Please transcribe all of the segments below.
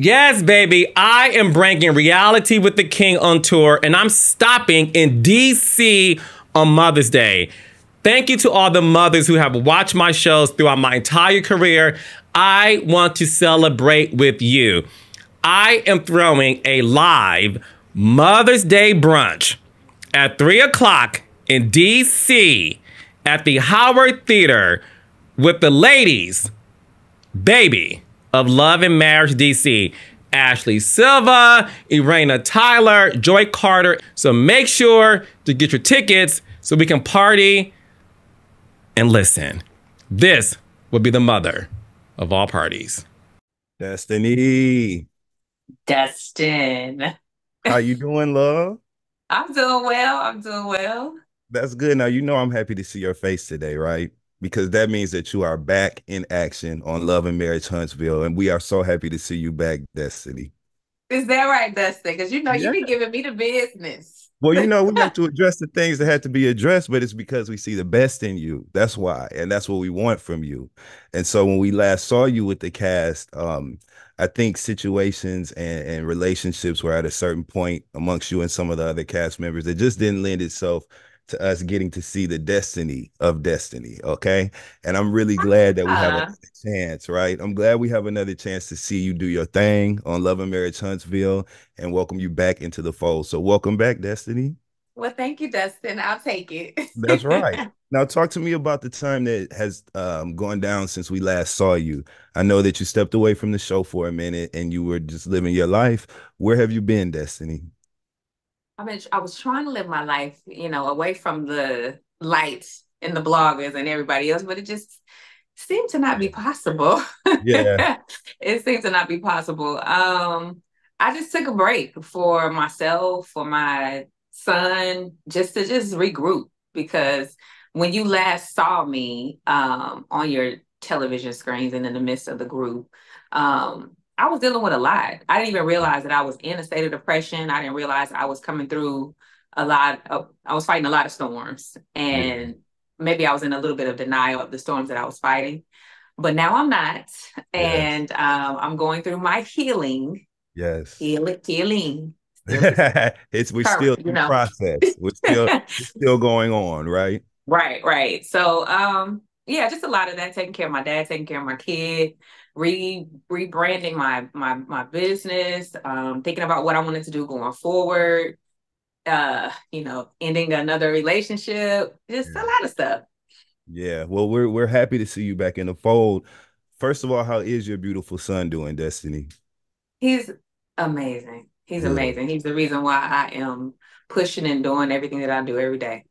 Yes, baby. I am bringing Reality with the King on tour, and I'm stopping in DC on Mother's Day. Thank you to all the mothers who have watched my shows throughout my entire career. I want to celebrate with you. I am throwing a live Mother's Day brunch at 3 o'clock in DC at the Howard Theater with the ladies, baby, of Love and Marriage DC. Ashley Silva, Irena Tyler, Joy Carter. So make sure to get your tickets so we can party and listen. This will be the mother of all parties. Destiny, Destin. how you doing, love? I'm doing well. I'm doing well. That's good. Now, I'm happy to see your face today, right? Because that means that you are back in action on Love and Marriage Huntsville, and we are so happy to see you back, Destiny. Is that right, Dustin? Because you Yeah. be giving me the business. Well, we have to address the things that had to be addressed, but it's because we see the best in you. That's why. And that's what we want from you. And so when we last saw you with the cast, I think situations and relationships were at a certain point amongst you and some of the other cast members that just didn't lend itself to us getting to see the destiny of Destiny. Okay. And I'm really glad that we have another chance, right? I'm glad we have another chance to see you do your thing on Love and Marriage Huntsville and welcome you back into the fold. So welcome back, Destiny. Well, thank you, Dustin. I'll take it. That's right. Now, talk to me about the time that has gone down since we last saw you. I know that you stepped away from the show for a minute and you were just living your life. Where have you been, Destiny? I was trying to live my life, away from the lights and the bloggers and everybody else, but it just seemed to not be possible. Yeah. It seemed to not be possible. I just took a break for myself, for my son, just to regroup because when you last saw me on your television screens and in the midst of the group, I was dealing with a lot. I didn't even realize that I was in a state of depression. I didn't realize I was coming through I was fighting a lot of storms. And maybe I was in a little bit of denial of the storms that I was fighting. But now I'm not. Yes. And I'm going through my healing. Yes. Healing. We're still Current, in process. We're still going on, right? Right. So yeah, just a lot of that, taking care of my dad, taking care of my kid, rebranding my business, thinking about what I wanted to do going forward, ending another relationship, just a lot of stuff. Yeah. Well, we're happy to see you back in the fold. First of all, how is your beautiful son doing, Destiny? He's amazing. He's Good. amazing. He's the reason why I am pushing and doing everything that I do every day.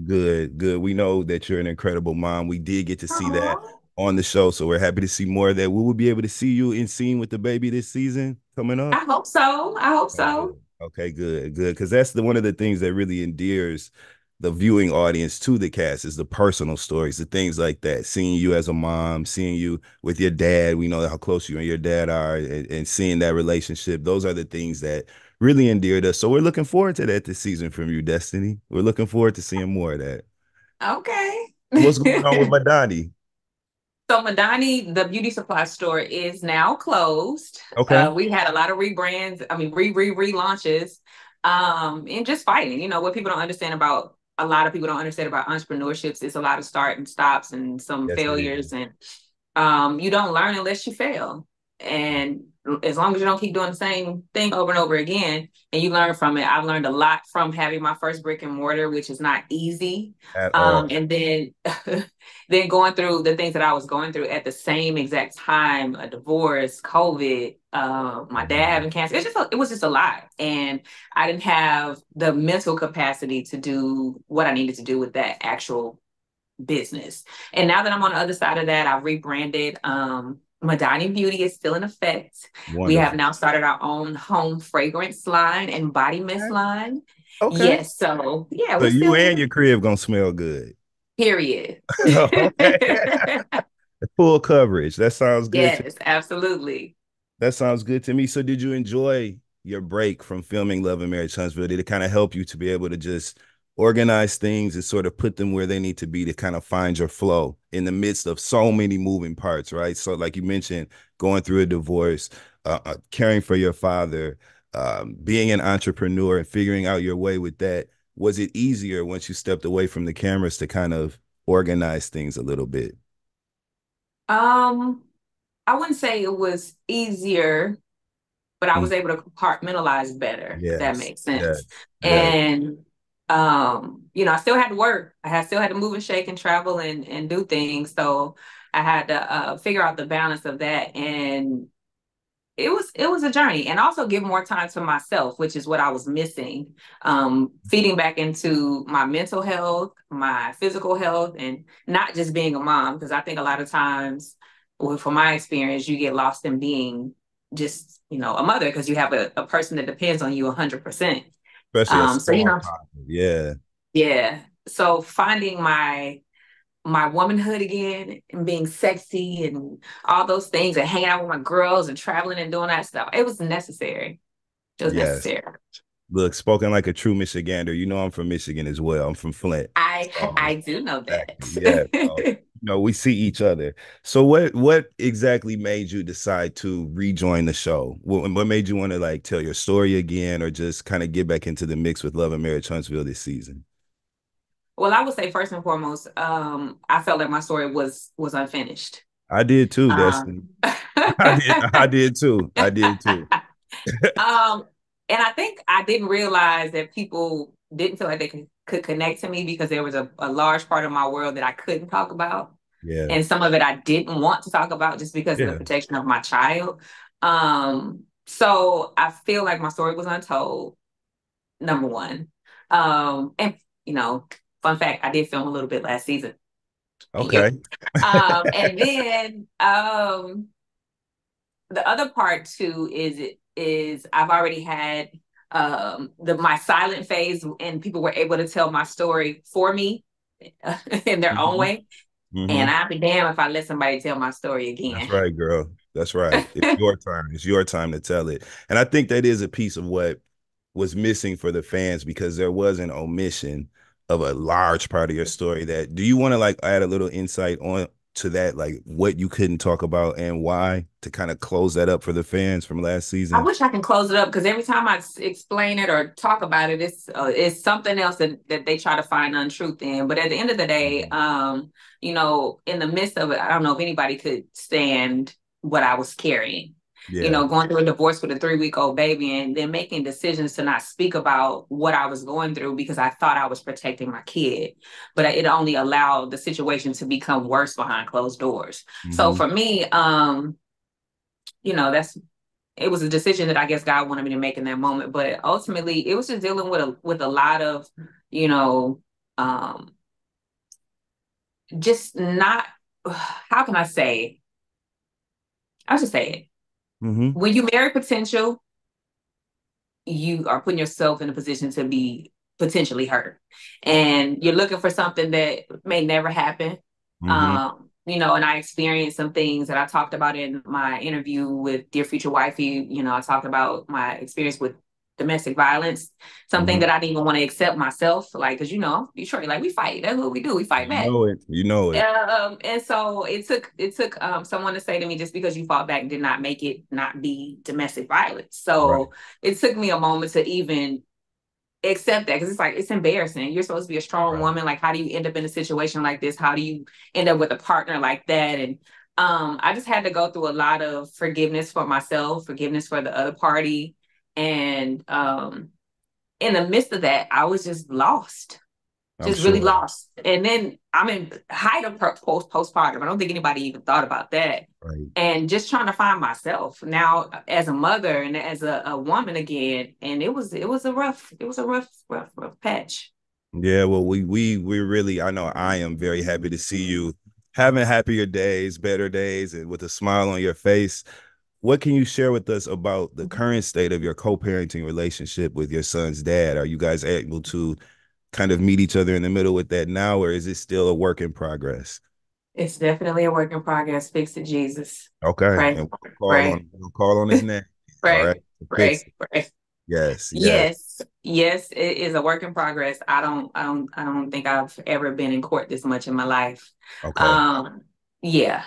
Good. We know that you're an incredible mom. We did get to see that Aw. on the show, so we're happy to see more of that. We will be able to see you in scene with the baby this season coming up. I hope so. I hope Okay, good. so. Okay, good. Because that's one of the things that really endears the viewing audience to the cast is the personal stories, the things like that. Seeing you as a mom, seeing you with your dad. We know how close you and your dad are, and seeing that relationship. Those are the things that really endeared us. So we're looking forward to that this season from you, Destiny. We're looking forward to seeing more of that. Okay. What's going on with Madani? So Madani, the beauty supply store, is now closed. Okay. We had a lot of rebrands, I mean, relaunches, and just fighting. What people don't understand about a lot of people don't understand about entrepreneurships is a lot of start and stops and some Yes, it is. failures, and you don't learn unless you fail. And as long as you don't keep doing the same thing over and over again, and you learn from it, I've learned a lot from having my first brick and mortar, which is not easy. At all. And then, then going through the things that I was going through at the same exact time, a divorce, COVID, my dad having cancer. It was just a lot, and I didn't have the mental capacity to do what I needed to do with that actual business. And now that I'm on the other side of that, I've rebranded. Madani Beauty is still in effect. We have Wonderful. now started our own home fragrance line and body mist line. Okay. Yes, so yeah, So we're you still and here. your crib gonna smell good. Period. Okay. Full coverage. That sounds good. Yes, absolutely. That sounds good to me. So did you enjoy your break from filming Love and Marriage Huntsville? Did it kind of help you to be able to just organize things and sort of put them where they need to be to kind of find your flow in the midst of so many moving parts, right? So like you mentioned, going through a divorce, caring for your father, being an entrepreneur and figuring out your way with that, was it easier once you stepped away from the cameras to kind of organize things a little bit? Um, I wouldn't say it was easier, but I Mm. was able to compartmentalize better, if that Yes, makes yes, sense. yes. And I still had to work. Still had to move and shake and travel and do things. So I had to figure out the balance of that. And it was a journey, and also give more time to myself, which is what I was missing. Feeding back into my mental health, my physical health, and not just being a mom, because I think a lot of times, well, from my experience, you get lost in being just a mother, because you have a person that depends on you 100%. Especially a So star power. Yeah. yeah. So finding my womanhood again and being sexy and all those things and hanging out with my girls and traveling and doing that stuff. It was necessary. It was Yes. necessary. Look, spoken like a true Michigander. You know I'm from Michigan as well. I'm from Flint. I do know Exactly. Yeah. So, that. we see each other. So what exactly made you decide to rejoin the show? What made you want to like tell your story again, or just kind of get back into the mix with Love and Marriage Huntsville this season? Well, I would say first and foremost, I felt like my story was unfinished. I did too, Destiny. Um, I did too. I did too. Um, and I think I didn't realize that people didn't feel like they could connect to me, because there was a large part of my world that I couldn't talk about. Yeah. And some of it I didn't want to talk about just because of the Yeah. protection of my child. So I feel like my story was untold, number one. And fun fact, I did film a little bit last season. Okay. Yep. And then the other part too is I've already had my silent phase, and people were able to tell my story for me in their own Mm-hmm. way. Mm-hmm. And I'd be damned if I let somebody tell my story That's again. right, girl. That's right. It's your time. It's your time to tell it. And I think that is a piece of what was missing for the fans, because there was an omission of a large part of your story. That, do you want to like add a little insight on to that, like what you couldn't talk about and why, to kind of close that up for the fans from last I season? wish I can close it up, because every time I explain it or talk about it, it's something else that they try to find untruth in. But at the end of the day, Mhm. in the midst of it, I don't know if anybody could stand what I was carrying. Yeah. Going through a divorce with a 3-week-old baby, and then making decisions to not speak about what I was going through because I thought I was protecting my kid. But it only allowed the situation to become worse behind closed doors. So Hmm. for me, that's it was a decision that I guess God wanted me to make in that moment. But ultimately, it was just dealing with a lot of, you know, um, just not. How can I say? I'll just say it. Hmm. When you marry potential, you are putting yourself in a position to be potentially hurt, and you're looking for something that may never happen. Hmm. And I experienced some things that I talked about in my interview with Dear Future Wifey. I talked about my experience with domestic violence, something Hmm. that I didn't even want to accept myself, like, because Detroit, like, we fight. That's what we do. We fight You back. know it. You know it. And so it took someone to say to me, just because you fought back did not make it not be domestic violence. Right. So it took me a moment to even accept that, because it's like, it's embarrassing. You're supposed to be a strong Right. woman. Like, how do you end up in a situation like this? How do you end up with a partner like that? And I just had to go through a lot of forgiveness for myself, forgiveness for the other party. And in the midst of that, I was just lost, I'm just really sure. lost. And then I'm in height of postpartum. I don't think anybody even thought about that. Right. And just trying to find myself now as a mother and as a woman again. And it was a rough patch. Yeah, well, we really, I know I am very happy to see you having happier days, better days, and with a smile on your face. What can you share with us about the current state of your co-parenting relationship with your son's dad? Are you guys able to kind of meet each other in the middle with that now, or is it still a work in progress? It's definitely a work in progress. Fix it, Jesus. Okay, Pray, and pray, we'll call on his name. All right, pray, fix pray, it. pray. Yes, yes. Yes, it is a work in progress. I don't think I've ever been in court this much in my life. Okay. Um, yeah.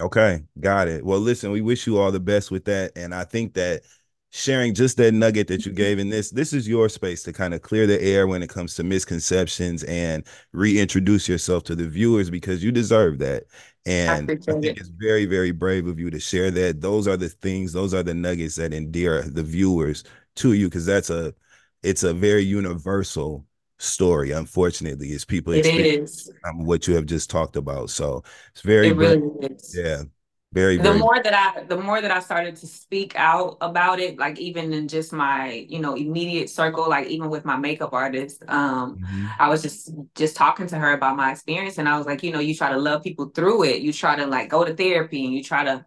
Okay, got it. Well, listen, we wish you all the best with that. And I think that sharing just that nugget that you gave in this is your space to kind of clear the air when it comes to misconceptions and reintroduce yourself to the viewers because you deserve that. I And I appreciate think it. it's very, very brave of you to share that. Those are the things, those are the nuggets that endear the viewers to you because it's a very universal story. Unfortunately, is people It experience is. what you have just talked about. So it's very It brave. really is. Yeah. Very, The very. more that I started to speak out about it, like even in just my, immediate circle, like even with my makeup artist, Mhm. I was just talking to her about my experience, and I was like, you try to love people through it. You try to like go to therapy and you try to,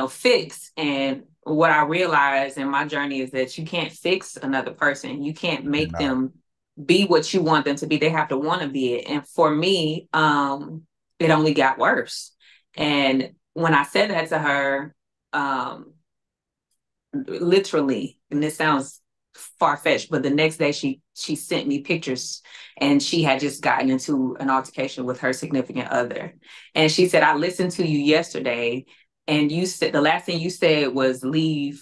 fix. And what I realized in my journey is that you can't fix another person. You can't You're make not. them be what you want them to be. They have to want to be it. And for me, it only got worse. And when I said that to her, um, literally, and this sounds far fetched, but the next day she sent me pictures, and she had just gotten into an altercation with her significant other, and she said, "I listened to you yesterday, and you said the last thing you said was leave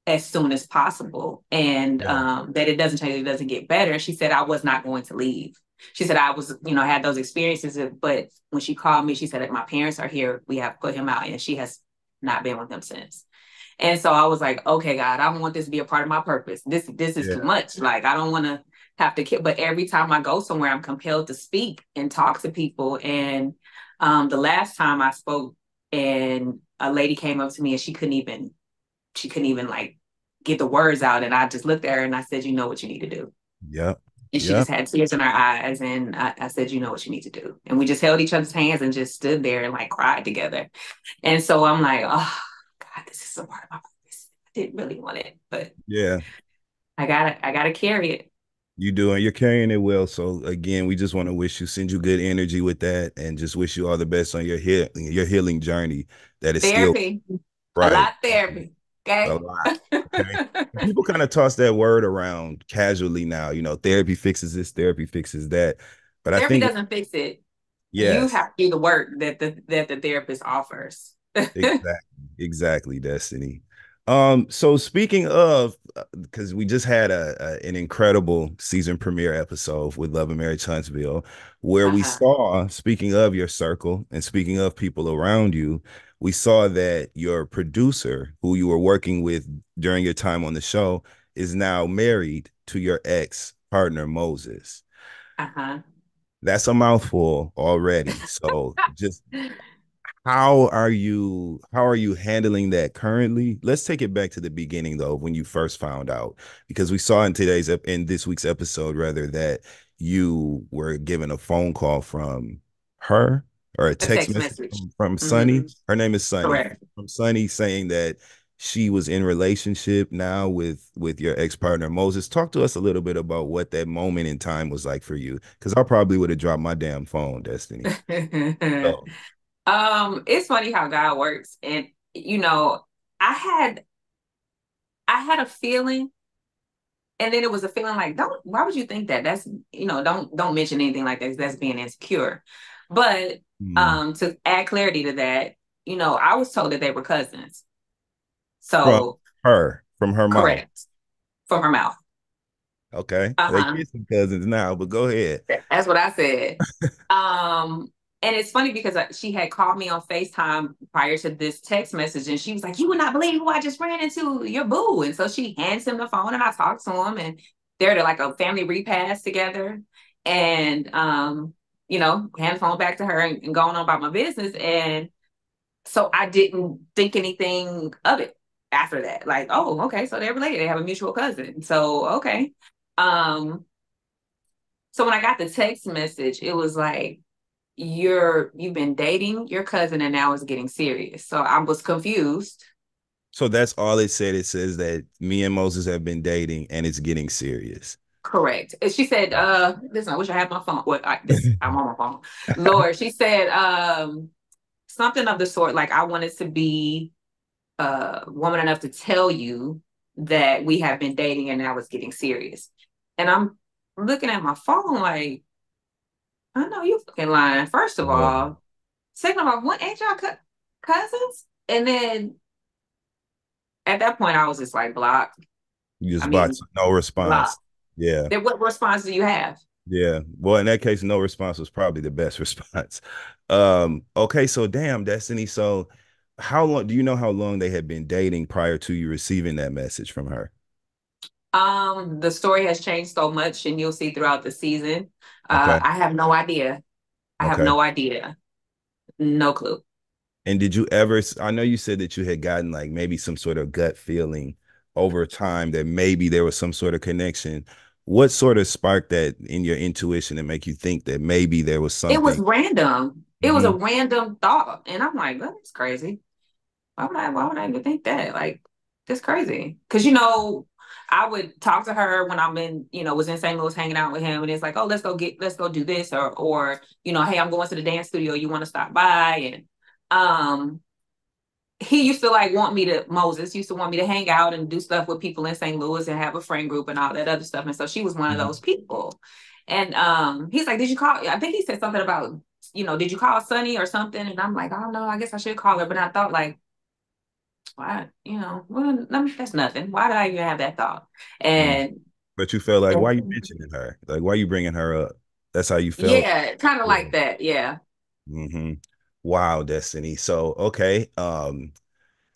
as soon as possible, and Yeah. that it doesn't change, it doesn't get better." She said, "I was not going to leave." She said, "I was, had those experiences, but when she called me, she said that my parents are here. We have put him out, and she has not been with them since." And so I was like, okay, God, I don't want this to be a part of my purpose. This is too Yeah. much. Like, I don't want to have to but every time I go somewhere, I'm compelled to speak and talk to people. And the last time I spoke, and a lady came up to me and she couldn't even like get the words out. And I just looked at her and I said, you know what you need to do. Yep. And she Yep. just had tears in her eyes. And I said, you know what you need to do. And we just held each other's hands and just stood there and like cried together. And so I'm like, oh God, this is a part of my purpose. I didn't really want it, but Yeah. I gotta carry it. You do, and you're carrying it well. So again, we just want to send you good energy with that, and just wish you all the best on your healing journey. That is still Therapy, a right. lot of therapy. A Okay. lot. Okay. People kind of toss that word around casually now. Therapy fixes this, therapy fixes that. But I Therapy think doesn't fix it. You yes, have to do the work that the therapist offers. exactly, exactly, Destiny. So speaking of, because we just had an incredible season premiere episode with Love and Marriage Huntsville, where we Uh-huh. saw, speaking of your circle and speaking of people around you, we saw that your producer, who you were working with during your time on the show, is now married to your ex partner, Moses. Uh-huh. That's a mouthful already. So just how are you handling that currently? Let's take it back to the beginning though, when you first found out, because we saw in this week's episode rather that you were given a phone call from her or a A text text message message. from Sunny. Hmm. Her name is Sunny. Correct. From Sunny saying that she was in relationship now with your ex-partner Moses. Talk to us a little bit about what that moment in time was like for you, because I probably would have dropped my damn phone, Destiny. So It's funny how God works. And I had I had a feeling, and then it was a feeling like, don't, why would you think that? That's, don't mention anything like that. That's being insecure. But mm, to add clarity to that, I was told that they were cousins. from So from her mouth. correct, from her mouth. Okay. They Uh-huh. kissing cousins now, but go ahead. That's what I said. Um, and it's funny because she had called me on FaceTime prior to this text message, and she was like, "You would not believe who I just ran into, your boo." And so she hands him the phone, and I talked to him, and they're like a family repast together, and hand the phone back to her and going on about my business. And so I didn't think anything of it after that. Like, oh, okay, so they're related. They have a mutual cousin. So okay. Um, so when I got the text message, it was like, you've been dating your cousin and now it's getting serious. So I was confused. So that's all it said. It says that me and Moses have been dating and it's getting serious. Correct. And she said, listen, I wish I had my phone. Well, I'm on my phone. Lord, she said, something of the sort, like, I wanted to be woman enough to tell you that we have been dating and now it's getting serious. And I'm looking at my phone like, I know you fucking lying. First of Oh, all, second of all, what ain't y'all cut? cousins. And then at that point, I was just like, blocked. You I just mean, bought no response. blocked. Yeah. Then what response do you have? Yeah. Well, in that case, no response was probably the best response. Okay, so damn, Destiny. So how long do you know how long they had been dating prior to you receiving that message from her? The story has changed so much, and you'll see throughout the season. Okay. I have no idea. I have Okay. no idea. No clue. And did you ever, I know you said that you had gotten like maybe some sort of gut feeling over time that maybe there was some sort of connection. What sort of sparked that in your intuition and make you think that maybe there was It was something? random. It was a Hmm. random thought, and I'm like, that's crazy. Why would I even think that? Like, that's crazy. Because I would talk to her when I'm in, was in St. Louis hanging out with him, and it's like, oh, let's go do this, or hey, I'm going to the dance studio. You want to stop by? And um, he used to like want me to Moses used to want me to hang out and do stuff with people in St. Louis and have a friend group and all that other stuff. And so she was one of those people. And he's like, did you call? I think he said something about, did you call Sunny or something? And I'm like, oh no, I guess I should call her. But I thought like, why, well, that's nothing. Why did I even have that thought? Mm. And But you felt like, why are you mentioning her? Like, why are you bringing her up? That's how you felt? yeah, kind of Yeah. like that. Yeah. Hmm. Wow, Destiny. So, okay.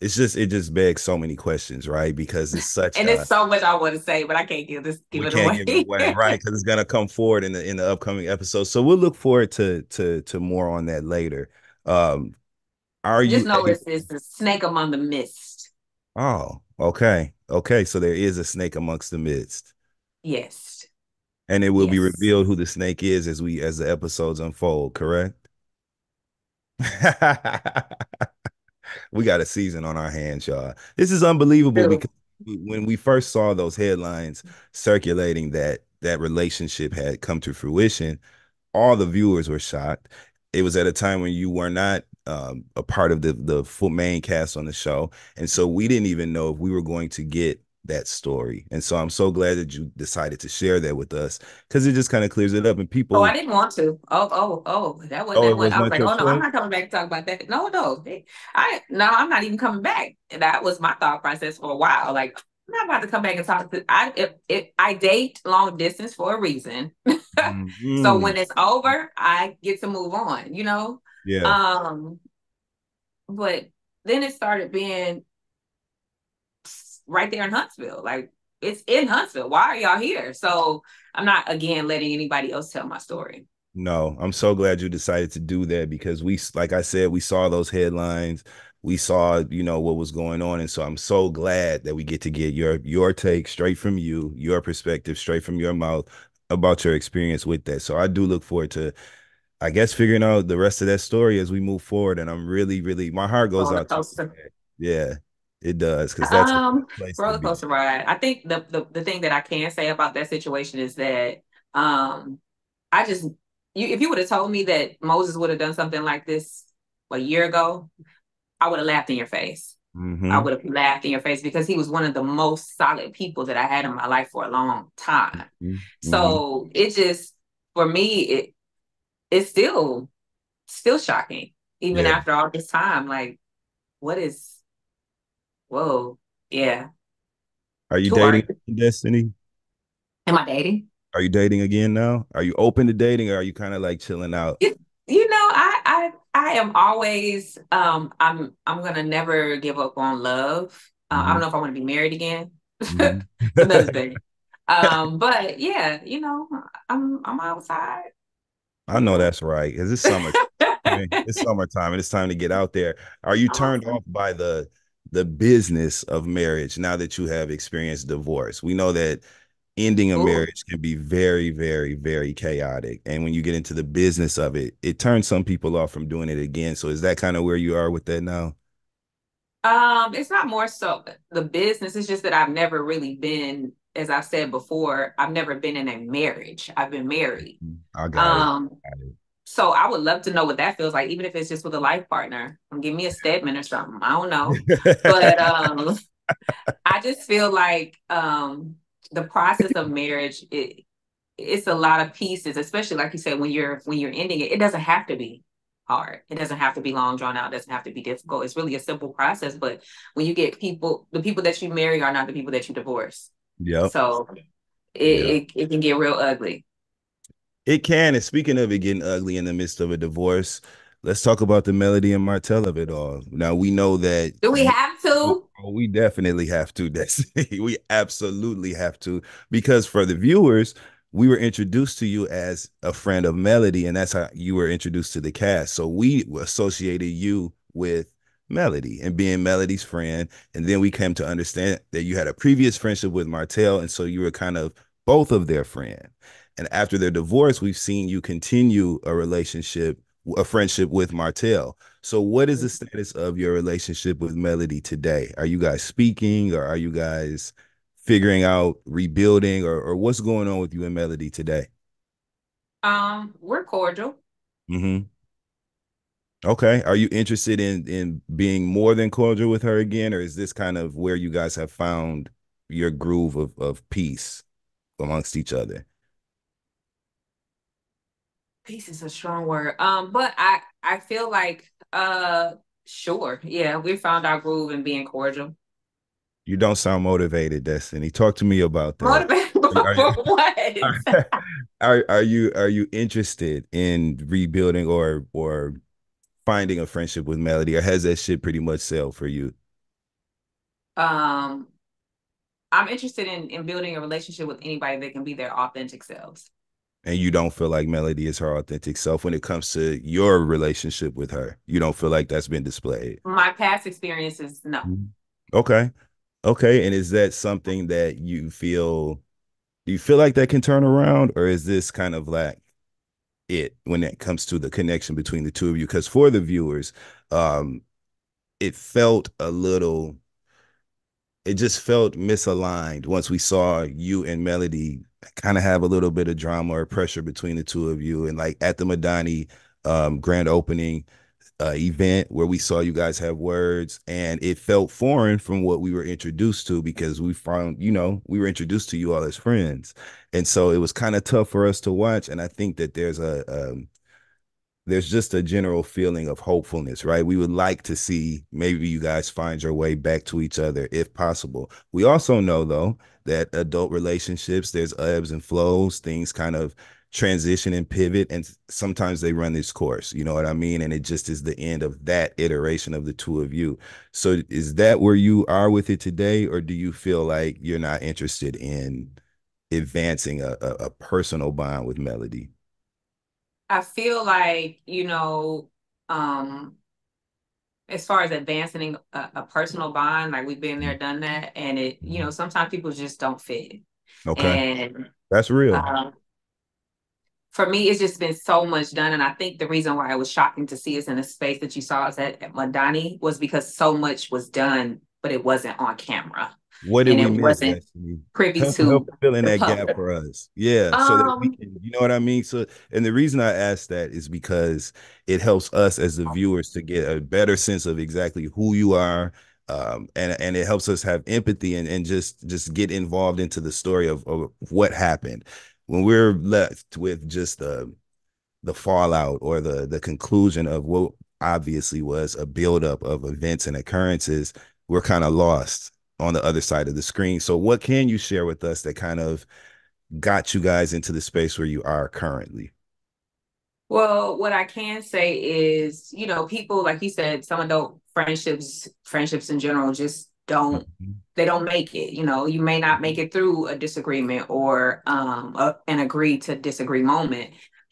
It just begs so many questions, right? Because it's such And a there's so much I want to say, but I can't give we it can't away. give it away, right? Because it's gonna come forward in the upcoming episode. So we'll look forward to more on that later. Um, are Just you know it's a snake among the mist. oh, okay. Okay. So there is a snake amongst the midst. Yes. And it will be Yes. revealed who the snake is as the episodes unfold, correct? We got a season on our hands, y'all. This is unbelievable True. because when we first saw those headlines circulating that relationship had come to fruition, all the viewers were shocked. It was at a time when you were not a part of the full main cast on the show, and so we didn't even know if we were going to get that story. And so I'm so glad that you decided to share that with us because it just kind of clears it up. And Oh, I people, didn't want to. Oh, that wasn't oh, that it one. was I was not like, your oh no, I'm choice. not coming back to talk about that. No, no. I'm not even coming back. That was my thought process for a while. Like, I'm not about to come back and talk to if I date long distance for a reason. So Mhm. when it's over, I get to move on. Yeah. Um, but then it started being right there in Huntsville. Like it's in Huntsville. Why are y'all here? So I'm not again letting anybody else tell my story. No, I'm so glad you decided to do that because like I said, we saw those headlines. We saw, what was going on. And so I'm so glad that we get to get your take straight from you, your perspective straight from your mouth about your experience with that. So I do look forward to, I guess, figuring out the rest of that story as we move forward. And I'm really, really, my heart goes Roller out to coaster. you. Yeah, it does. Because that's a Um, place to Roller be. coaster ride. I think the thing that I can say about that situation is that um I just if you would have told me that Moses would have done something like this a year ago, I would have laughed in your face. I Hmm. would have laughed in your face because he was one of the most solid people that I had in my life for a long time. Hmm. So it just for me it's still shocking even Yeah. after all this time. Like what is whoa yeah. Are you Who are dating you? Destiny? Am I dating? Are you dating again now? Are you open to dating or are you kind of like chilling out? It, I am always I'm gonna never give up on love. I don't Hmm. know if I want to be married again. Hmm. It's another thing. But yeah, I'm outside. I know that's right. Because it's summer. It's summertime and it's time to get out there. Are you I'm turned outside. off by the business of marriage now that you have experienced divorce? We know that ending a Ooh. marriage can be very, very, very chaotic. And when you get into the business of it, it turns some people off from doing it again. So is that kind of where you are with that now? It's not more so the business. It's just that I've never really been, as I've said before, I've never been in a marriage. I've been married. I got it. Um, So I would love to know what that feels like, even if it's just with a life partner. Give me a Stedman or something. I don't know. But I just feel like the process of marriage, it's a lot of pieces, especially like you said, when you're ending it, it doesn't have to be. hard. It doesn't have to be long drawn out. It doesn't have to be difficult. It's really a simple process. But when you get people, the people that you marry are not the people that you divorce. Yep. So Yep. it can get real ugly. It can. And speaking of it getting ugly in the midst of a divorce, let's talk about the Melody and Martell of it all. Now we know that Do we have to? we definitely have to, Destiny. We absolutely have to, because for the viewers, we were introduced to you as a friend of Melody, and that's how you were introduced to the cast. So we associated you with Melody and being Melody's friend. And then we came to understand that you had a previous friendship with Martell, and so you were kind of both of their friend. And after their divorce, we've seen you continue a relationship, a friendship with Martell. So what is the status of your relationship with Melody today? Are you guys speaking, or are you guys figuring out rebuilding, or what's going on with you and Melody today? We're cordial. Mm-hmm. Okay. Are you interested in being more than cordial with her again, or is this kind of where you guys have found your groove of peace amongst each other? Peace is a strong word. But I feel like sure, yeah, we found our groove in being cordial. You don't sound motivated, Destiny. Talk to me about that. Motivated Are for you, what? are you interested in rebuilding or finding a friendship with Melody, or has that shit pretty much sailed for you? Um, I'm interested in building a relationship with anybody that can be their authentic selves. And you don't feel like Melody is her authentic self when it comes to your relationship with her. You don't feel like that's been displayed. My past experiences, no. Mhm. Okay. Okay. And is that something that you feel, do you feel like that can turn around, or is this kind of like it when it comes to the connection between the two of you? Because for the viewers, um, it felt a little, it just felt misaligned once we saw you and Melody kind of have a little bit of drama or pressure between the two of you. And like at the Madani grand opening event where we saw you guys have words, and it felt foreign from what we were introduced to, because we found, we were introduced to you all as friends. And so it was kind of tough for us to watch. And I think that there's just a general feeling of hopefulness, right? We would like to see maybe you guys find your way back to each other if possible. We also know, though, that adult relationships, there's ebbs and flows, things kind of transition and pivot, and sometimes they run this course, you know what I mean? And it just is the end of that iteration of the two of you. So is that where you are with it today, or do you feel like you're not interested in advancing a personal bond with Melody? I feel like, as far as advancing a personal bond, like we've been there, done that, and sometimes people just don't fit. Okay, And that's real. um, for me, it's just been so much done. And I think the reason why it was shocking to see us in the space that you saw us at Madani was because so much was done, but it wasn't on camera What did and we it miss, wasn't Destiny? privy Help to fill in the that gap public. for us. Yeah, so that we Um, can, you know what I mean? So, and the reason I asked that is because it helps us as the viewers to get a better sense of exactly who you are. And it helps us have empathy and just get involved into the story of what happened. When we're left with just the fallout or the conclusion of what obviously was a buildup of events and occurrences, we're kind of lost on the other side of the screen. So what can you share with us that kind of got you guys into the space where you are currently? well, what I can say is, people, like you said, some adult friendships in general just don't Mhm. they don't make it. You may not make it through a disagreement or an agree to disagree moment.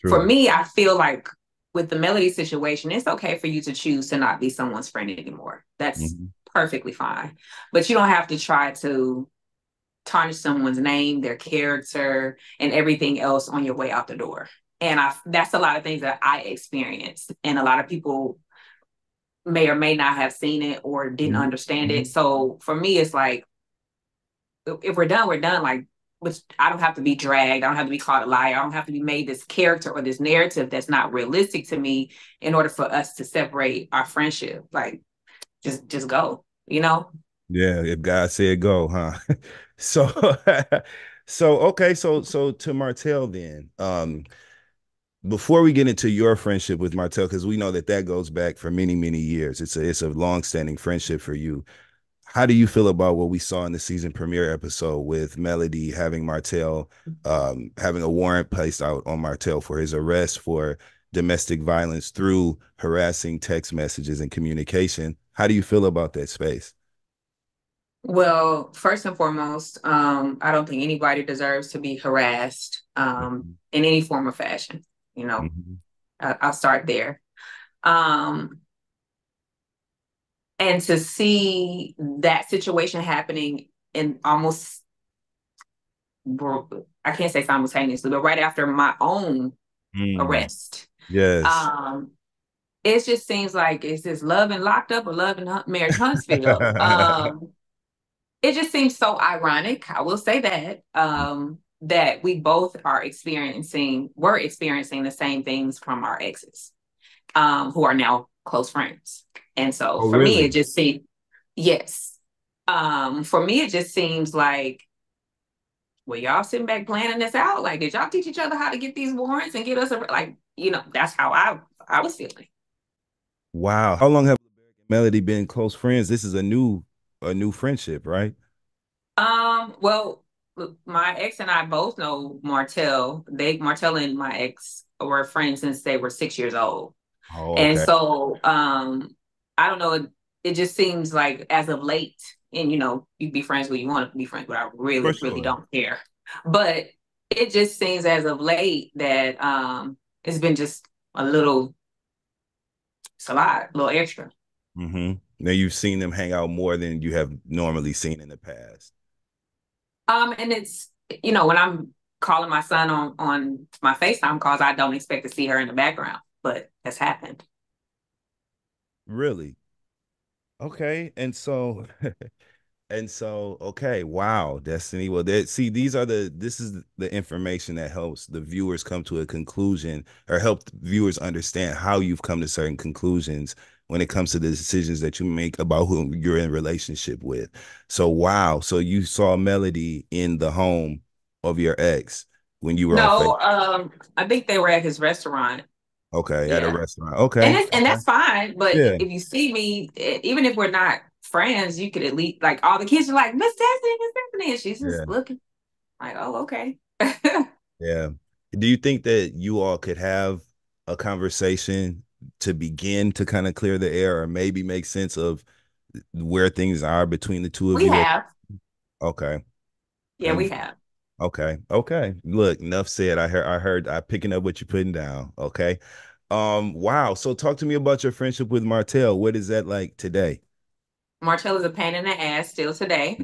For True. me, I feel like with the Melody situation, it's okay for you to choose to not be someone's friend anymore. That's Mhm. perfectly fine. But you don't have to try to tarnish someone's name, their character, and everything else on your way out the door. And that's a lot of things that I experienced. And a lot of people may or may not have seen it or didn't Mhm. understand it. Mhm. So for me, it's like, if we're done, we're done. Like, which I don't have to be dragged. I don't have to be called a liar. I don't have to be made this character or this narrative that's not realistic to me in order for us to separate our friendship. Like, just go, you know? Yeah, if God said go, huh? So so okay, so to Martell then. before we get into your friendship with Martell, because we know that that goes back for many, many years. It's a long-standing friendship for you. How do you feel about what we saw in the season premiere episode with Melody having Martell, having a warrant placed out on Martell for his arrest for domestic violence through harassing text messages and communication? How do you feel about that space? Well, first and foremost, I don't think anybody deserves to be harassed Mhm. in any form or fashion. You know, Mhm. I'll start there. Um, and to see that situation happening in almost, I can't say simultaneously, but right after my own Mm. arrest, Yes. um, it just seems like it's this love and locked up or love and marriage Huntsville. It just seems so ironic. I will say that that we both were experiencing the same things from our exes, who are now close friends. And so Oh, for me, really? it just seems yes. For me, it just seems like, well, y'all sitting back planning this out. Like, did y'all teach each other how to get these warrants and get us like, that's how I was feeling. Wow. How long have LeBerick and Melody been close friends? This is a new friendship, right? Well, look, my ex and I both know Martell. Martell and my ex were friends since they were 6 years old. Oh, And okay. so I don't know, it just seems like as of late, and you be friends with you want to be friends, but I For really, really sure. don't care. But it just seems as of late that it's been just a little, it's a lot, a little extra. Now you've seen them hang out more than you have normally seen in the past. And it's, when I'm calling my son on my FaceTime calls, I don't expect to see her in the background, but that's happened. Really? Okay. Okay, wow, Destiny. Well, see, this is the information that helps the viewers come to a conclusion or help viewers understand how you've come to certain conclusions when it comes to the decisions that you make about who you're in relationship with. So, wow. So you saw Melody in the home of your ex when you were on Facebook. No, I think they were at his restaurant. Okay, at a Yeah. restaurant. And Okay. that's Okay. fine. But Yeah. if you see me, even if we're not friends, you could at least like all the kids are like, Miss Destiny, Miss Destiny. And she's Yeah. just looking like, oh, okay. Yeah. Do you think that you all could have a conversation to begin to kind of clear the air or maybe make sense of where things are between the two of We you? have. Okay. Yeah, we And have. okay. Okay. Look, enough said. I picking up what you're putting down. Okay. Wow. So talk to me about your friendship with Martell. What is that like today? Martell is a pain in the ass still today.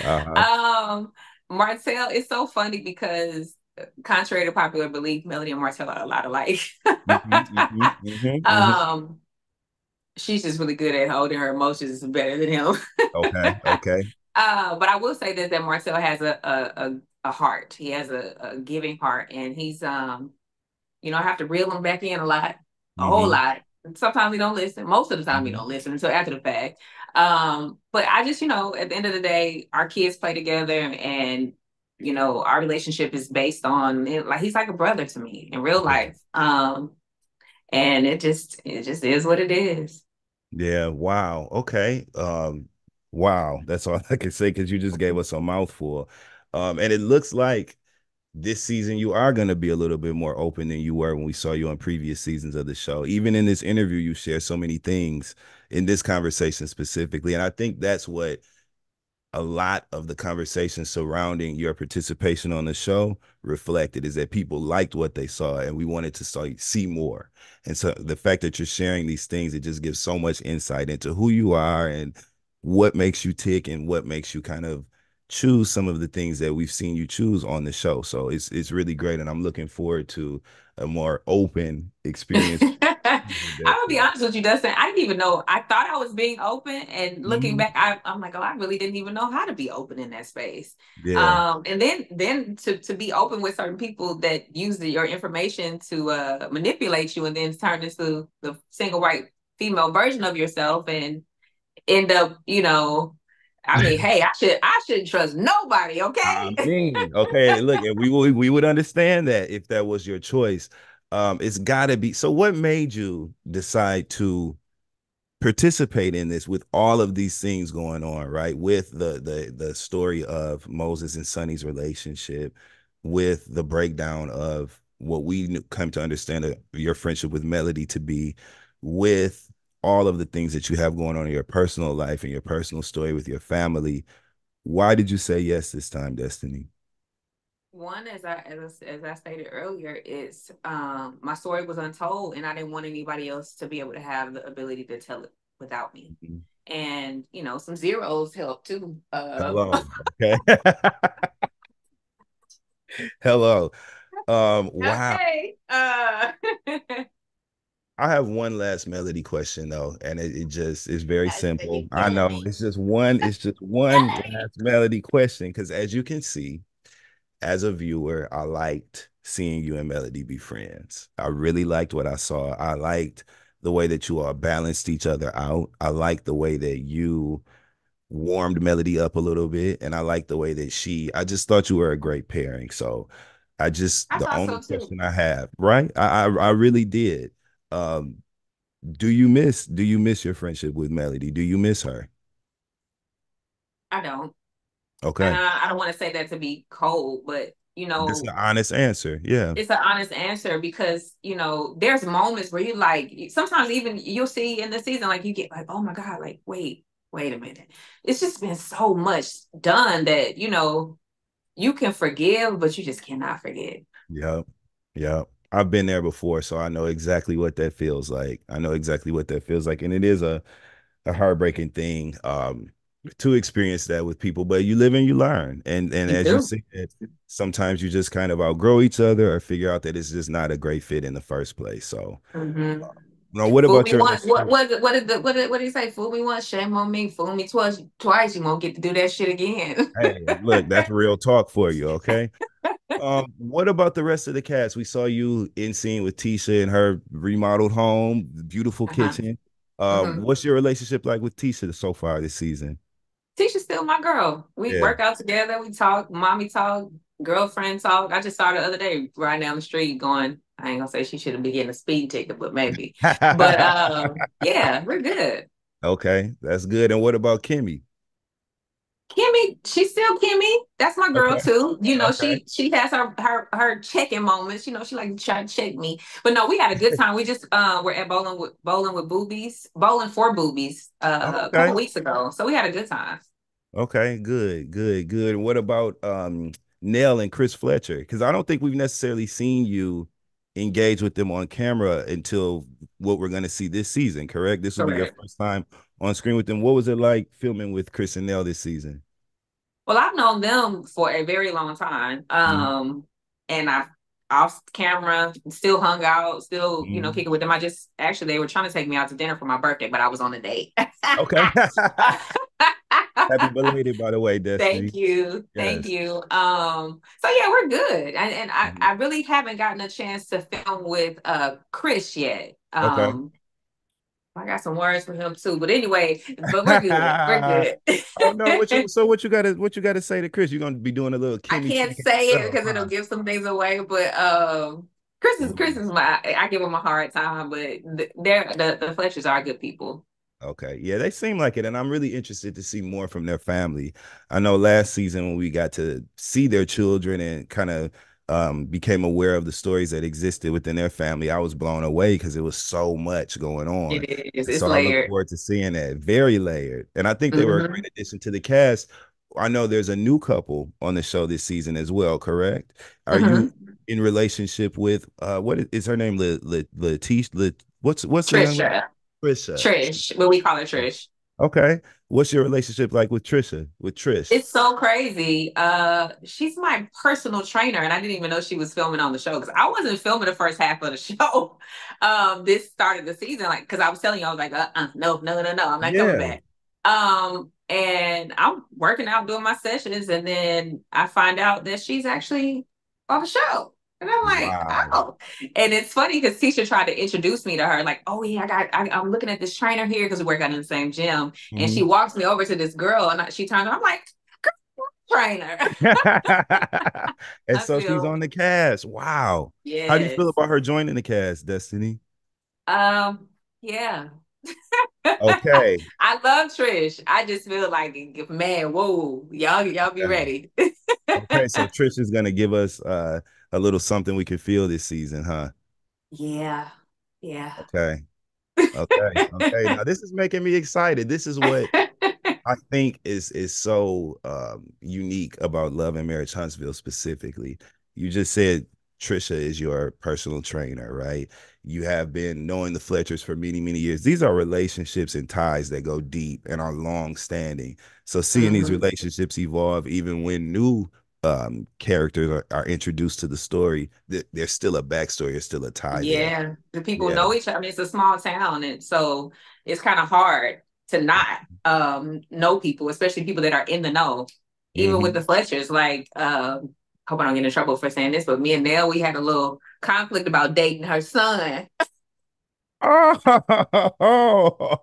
Uh-huh. um, Martell is so funny because contrary to popular belief, Melody and Martell are a lot alike. Hmm. um, she's just really good at holding her emotions better than him. Okay. Okay. But I will say this, that Marcel has a heart. He has a giving heart, and he's I have to reel him back in a whole Hmm. lot. Sometimes he don't listen. Most of the time he don't listen until after the fact. But I just, at the end of the day, our kids play together, and our relationship is based on it, like he's like a brother to me in real Yeah. life. And it just is what it is. Yeah, wow. Okay. Wow. That's all I can say because you just gave us a mouthful. And it looks like this season you are going to be a little bit more open than you were when we saw you on previous seasons of the show. Even in this interview, you share so many things in this conversation specifically. And I think that's what a lot of the conversation surrounding your participation on the show reflected is that people liked what they saw and we wanted to see more. And so the fact that you're sharing these things, it just gives so much insight into who you are and what makes you tick and what makes you kind of choose some of the things that we've seen you choose on the show. So it's really great. And I'm looking forward to a more open experience. I'm gonna be honest with you, Dustin. I didn't even know. I thought I was being open, and looking Mhm. back, I'm like, oh, I really didn't even know how to be open in that space. Yeah. And then to be open with certain people that use your information to manipulate you, and then turn into the single white female version of yourself, and end up, I mean, hey, I shouldn't trust nobody, I okay? mean, okay, look, and we would understand that if that was your choice. It's got to be. So, what made you decide to participate in this with all of these things going on, right? With the story of Moses and Sonny's relationship, with the breakdown of what we come to understand your friendship with Melody to be, with all of the things that you have going on in your personal life and your personal story with your family. Why did you say yes this time, Destiny? One, as I stated earlier, is my story was untold, and I didn't want anybody else to be able to have the ability to tell it without me. Mhm. And some zeros help too. Hello. Okay. Hello. Wow. Okay. I have one last Melody question though, and it just is very Yes, simple. you I killing know me. it's just one Hey. last Melody question because as you can see, as a viewer, I liked seeing you and Melody be friends. I really liked what I saw. I liked the way that you all balanced each other out. I liked the way that you warmed Melody up a little bit, and I liked the way that I just thought you were a great pairing. So I the thought only so too. question I have, right? I really did. Um, do you miss your friendship with Melody? Do you miss her? I don't. And Okay. I don't want to say that to be cold, but That's an honest answer. Yeah. it's an honest answer because there's moments where you like sometimes even you'll see in the season like you get like, oh my God, like wait a minute. It's just been so much done that you can forgive, but you just cannot forget. Yep. Yep. I've been there before, so I know exactly what that feels like. I know exactly what that feels like. And it is a heartbreaking thing to experience that with people, but you live and you learn. And You as you do. see it, sometimes you just kind of outgrow each other or figure out that it's just not a great fit in the first place. So, Mm-hmm. what Fool about me your once. What relationship? what did he say? Fool me once, shame on me. Fool me twice, you won't get to do that shit again. Hey, look, that's real talk for you, okay? What about the rest of the cast? We saw you in scene with Tisha in her remodeled home, beautiful Uh-huh. kitchen. Hmm. What's your relationship like with Tisha so far this season? Tisha's still my girl. We Yeah. work out together. We talk, mommy talk, girlfriend talk. I just saw her the other day riding down the street going, I ain't gonna say she should have been getting a speed ticket, but maybe. But yeah, we're good. Okay, that's good. And what about Kimmy? Kimmy, she's still Kimmy. That's my girl Okay. too. Okay. She has her checking moments. She like to try to check me. But no, we had a good time. We just we're at bowling with boobies, bowling for boobies a couple Okay. weeks ago. So we had a good time. Okay. Good. Good. Good. And what about Nell and Chris Fletcher? Because I don't think we've necessarily seen you engage with them on camera until what we're going to see this season. Correct? This will be your Correct. first time on screen with them. What was it like filming with Chris and Nell this season? Well, I've known them for a very long time. Mhm. And I off camera still hung out, still, Mhm. kicking with them. I just actually they were trying to take me out to dinner for my birthday, but I was on a date. Okay. Happy belated, by the way, Thank Destiny. you. Thank Yes. you. So yeah, we're good. And I Mhm. really haven't gotten a chance to film with Chris yet. Okay. I got some words for him too. But anyway, but we're good. We're good. Oh no, what you gotta say to Chris? You're gonna be doing a little I Kimmy can't check say it yourself, because it'll huh? give some things away, but Chris is my I give him a hard time, but they're the Fletchers are good people. Okay. Yeah, they seem like it. And I'm really interested to see more from their family. I know last season when we got to see their children and kind of became aware of the stories that existed within their family, I was blown away because it was so much going on. It is. And It's so I look layered. forward to seeing that. Very layered. And I think they were a Hmm. great addition to the cast. I know there's a new couple on the show this season as well, correct? Are you Hmm. in relationship with what is her name? Letitia? What's the young lady? Trisha. Trisha. Trish. But we call her Trish. Okay. What's your relationship like with Trisha? With Trish? It's so crazy. She's my personal trainer, and I didn't even know she was filming on the show because I wasn't filming the first half of the show. This started the season, like because I was telling you, I was like, no, no, no, no, I'm not coming Yeah. back. And I'm working out doing my sessions, and then I find out that she's actually on the show. And I'm like, Wow. oh. And it's funny because Tisha tried to introduce me to her, like, oh yeah, I'm looking at this trainer here because we work out in the same gym. And she Mhm. walks me over to this girl and she turns, I'm like, trainer. And I so she's feel on the cast. Wow. How do you feel yes. about her joining the cast, Destiny? Yeah. Okay. I love Trish. I just feel like, man, whoa, y'all be Okay. ready. Okay. So Trish is gonna give us a little something we can feel this season, huh? Yeah. Yeah. Okay. Okay. Okay. Now this is making me excited. This is what I think is so unique about Love and Marriage Huntsville specifically. You just said Trisha is your personal trainer, right? You have been knowing the Fletchers for many, many years. These are relationships and ties that go deep and are long standing. So seeing these Mhm. relationships evolve, even when new characters are introduced to the story, there's still a backstory, there's still a tie there. Yeah, the people Yeah. know each other. I mean, it's a small town, and so it's kind of hard to not know people, especially people that are in the know. Even with the Hmm. Fletchers, like, hope I don't get in trouble for saying this, but me and Nell, we had a little conflict about dating her son. Oh,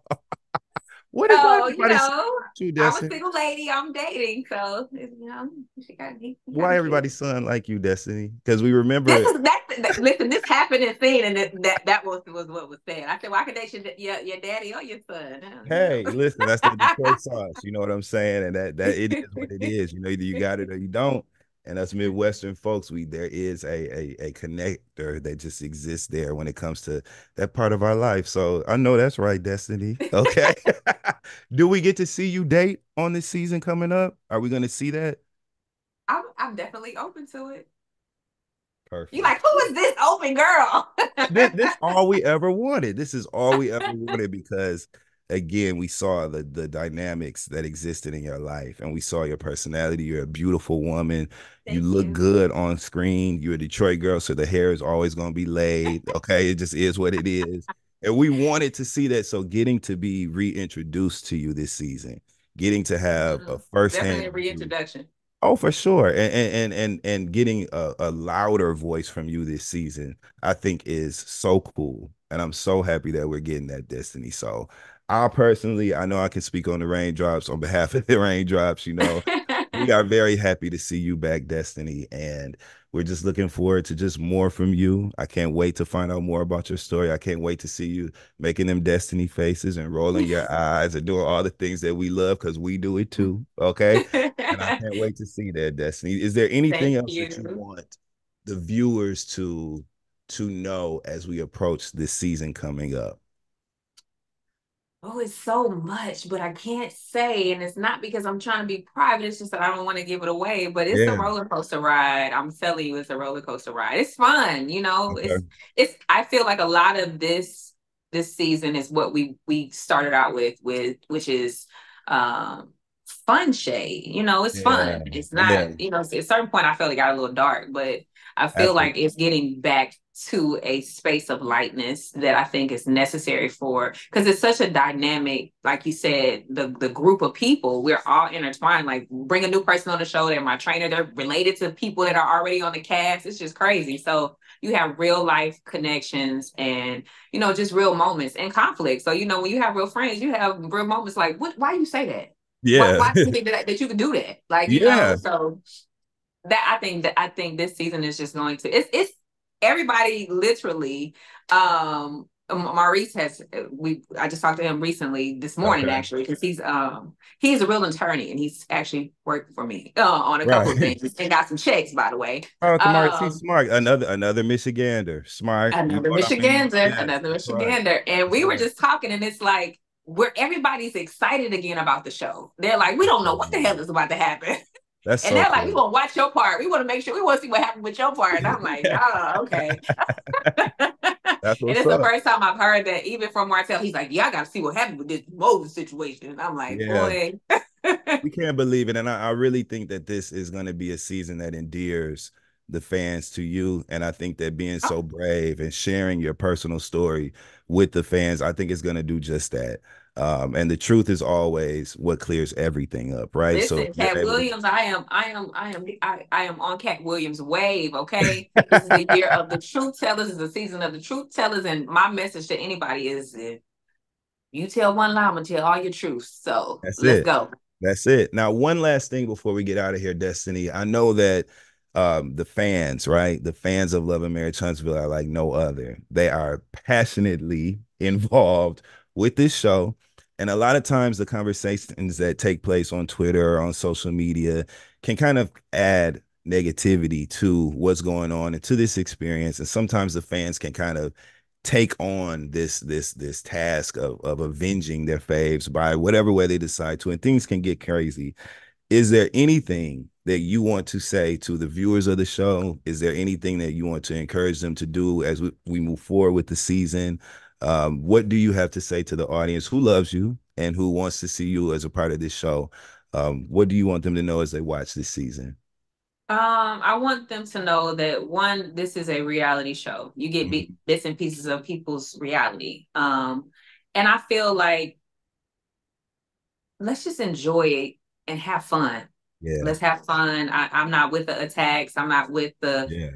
why So, everybody son you, I'm a Destiny? single lady, I'm dating, so he got Why a kid. everybody son like you, Destiny? Because we This remember, is listen. This happened in scene, and that was what was said. I said, "Well, I could date your daddy or your son." hey, listen, that's the Detroit sauce. You know what I'm saying? And that it is what it is. You know, either you got it or you don't. And us Midwestern folks, there is a connector that just exists there when it comes to that part of our life. So I know that's right, Destiny. Okay. Do we get to see you date on this season coming up? Are we going to see that? I'm definitely open to it. You Perfect. like, who is this open girl? This all we ever wanted. This is all we ever wanted because again, we saw the dynamics that existed in your life and we saw your personality. You're a beautiful woman. You Thank look you. good on screen. You're a Detroit girl, so the hair is always going to be laid. Okay, it just is what it is. And we wanted to see that. So getting to be reintroduced to you this season, getting to have a Definitely a firsthand view. reintroduction. Oh, for sure. And getting a louder voice from you this season, I think is so cool. And I'm so happy that we're getting that, Destiny. So I know I can speak on the Raindrops on behalf of the Raindrops, we are very happy to see you back, Destiny, and we're just looking forward to just more from you. I can't wait to find out more about your story. I can't wait to see you making them Destiny faces and rolling your eyes and doing all the things that we love because we do it too. Okay. And I can't wait to see that, Destiny. Is there anything Thank else that you you. want the viewers to know as we approach this season coming up? Oh, it's so much, but I can't say. And it's not because I'm trying to be private. It's just that I don't want to give it away. But it's a Yeah. roller coaster ride. I'm telling you, it's a roller coaster ride. It's fun, Okay. it's I feel like a lot of this season is what we started out with, which is um fun shade. It's Yeah. fun. It's Yeah. not, at a certain point I felt it got a little dark, but I feel like Absolutely. it's getting back to a space of lightness that I think is necessary for, because it's such a dynamic, like you said, the group of people, we're all intertwined. Like, bring a new person on the show, they're my trainer, they're related to people that are already on the cast. It's just crazy. So you have real life connections and just real moments and conflict. So when you have real friends, you have real moments like, what, why you say that? Why, Yeah. why do you think that you could do that? Like, Yeah. so that I think this season is just going to, it's everybody literally. Maurice has, we I just talked to him recently this morning, Okay. actually, because he's a real attorney and he's actually worked for me on a couple of Right. things and got some checks, by the way. Oh, Kamari, he's um smart. Another Michigander. Smart. You know Another what I mean? Michigander, Yes, another that's right. Michigander. And That's we were right. just talking, and it's like, where everybody's excited again about the show. They're like, we don't know what the hell is about to happen. That's And so they're like, we cool. want to watch your part. We want to make sure, we want to see what happened with your part. And I'm like, oh, okay. And That's what's it's the up. first time I've heard that, even from Martell. He's like, yeah, I got to see what happened with this Moses situation. And I'm like, Yeah. boy. We can't believe it. And I really think that this is going to be a season that endears the fans to you. And I think that being Oh, so brave and sharing your personal story with the fans, I think it's going to do just that. And the truth is always what clears everything up, right? So if Listen, you're Cat able to, Williams, I am on Cat Williams' wave. Okay, this is the year of the truth tellers. Is the season of the truth tellers, and my message to anybody is: if you tell one lie, I'm gonna tell all your truths. So that's let's it. go. That's it. Now, one last thing before we get out of here, Destiny. I know that the fans, right? The fans of Love and Marriage Huntsville are like no other. They are passionately involved with this show. And a lot of times the conversations that take place on Twitter or on social media can kind of add negativity to what's going on and to this experience. And sometimes the fans can kind of take on this task of avenging their faves by whatever way they decide to, and things can get crazy. Is there anything that you want to say to the viewers of the show? Is there anything that you want to encourage them to do as we move forward with the season? What do you have to say to the audience who loves you and who wants to see you as a part of this show? What do you want them to know as they watch this season? I want them to know that one, this is a reality show. You get Mhm. bits and pieces of people's reality. And I feel like let's just enjoy it and have fun. Yeah, Let's have fun. I'm not with the attacks. I'm not with the yeah,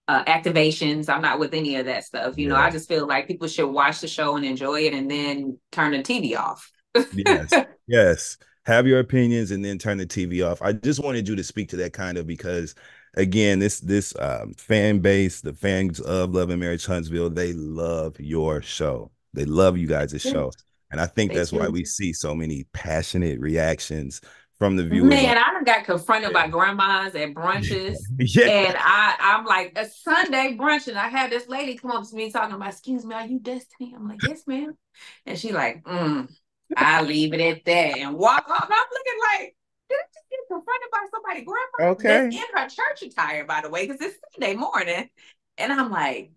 activations. I'm not with any of that stuff. You know, yeah. I just feel like people should watch the show and enjoy it and then turn the TV off. Yes, yes. Have your opinions and then turn the TV off. I just wanted you to speak to that kind of because, again, this fan base, the fans of Love and Marriage Huntsville, they love your show. They love you guys' show, and I think They that's why do. we see so many passionate reactions from the viewers on. Man, I done got confronted Yeah, by grandmas at brunches. yeah. And I'm like, a Sunday brunch, and I had this lady come up to me talking about, excuse me, are you Destiny? I'm like, yes, ma'am. And she like, I'll leave it at that and walk off. And I'm looking like, did I just get confronted by somebody grandma that's Okay. in her church attire, by the way, because it's Sunday morning. And I'm like,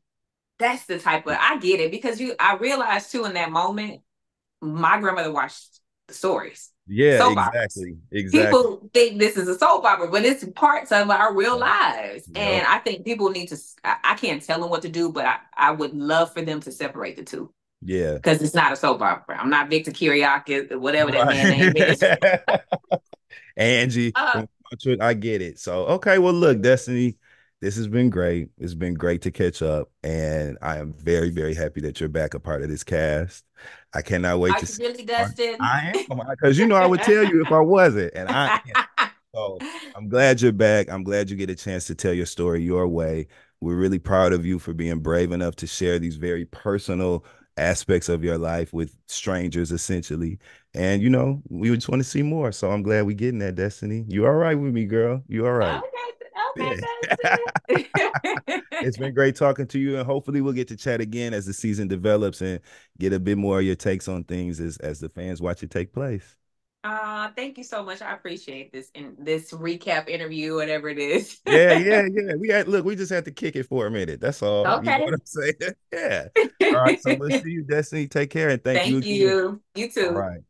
that's the type of, I get it because I realized too in that moment, my grandmother watched the stories, Yeah, soap operas. exactly, exactly. People think this is a soap opera, but it's parts of our real Yep. lives. Yep. And I think people need to, I can't tell them what to do, but I would love for them to separate the two Yeah. because it's not a soap opera. I'm not Victor Kiriakis, whatever that man name is. Right. Angie Uh, from Contra, I get it. So, okay, well, look, Destiny, this has been great. It's been great to catch up, and I am very, very happy that you're back a part of this cast. I cannot wait are to you see. really, Dustin? I am, because you know I would tell you if I wasn't, and I am. So I'm glad you're back. I'm glad you get a chance to tell your story your way. We're really proud of you for being brave enough to share these very personal aspects of your life with strangers, essentially. And you know, we just want to see more. So I'm glad we're getting that, Destiny. You all right with me, girl? You all right? Okay, Yeah. okay, It's Dustin. been great talking to you, and hopefully we'll get to chat again as the season develops and get a bit more of your takes on things as the fans watch it take place. Thank you so much. I appreciate this in this recap interview, whatever it is. Yeah, yeah, yeah. We just had to kick it for a minute. That's all. You know Okay. what I'm saying? Yeah. All right. So we'll see you, Destiny. Take care and thank you Thank again. you. You All too. right.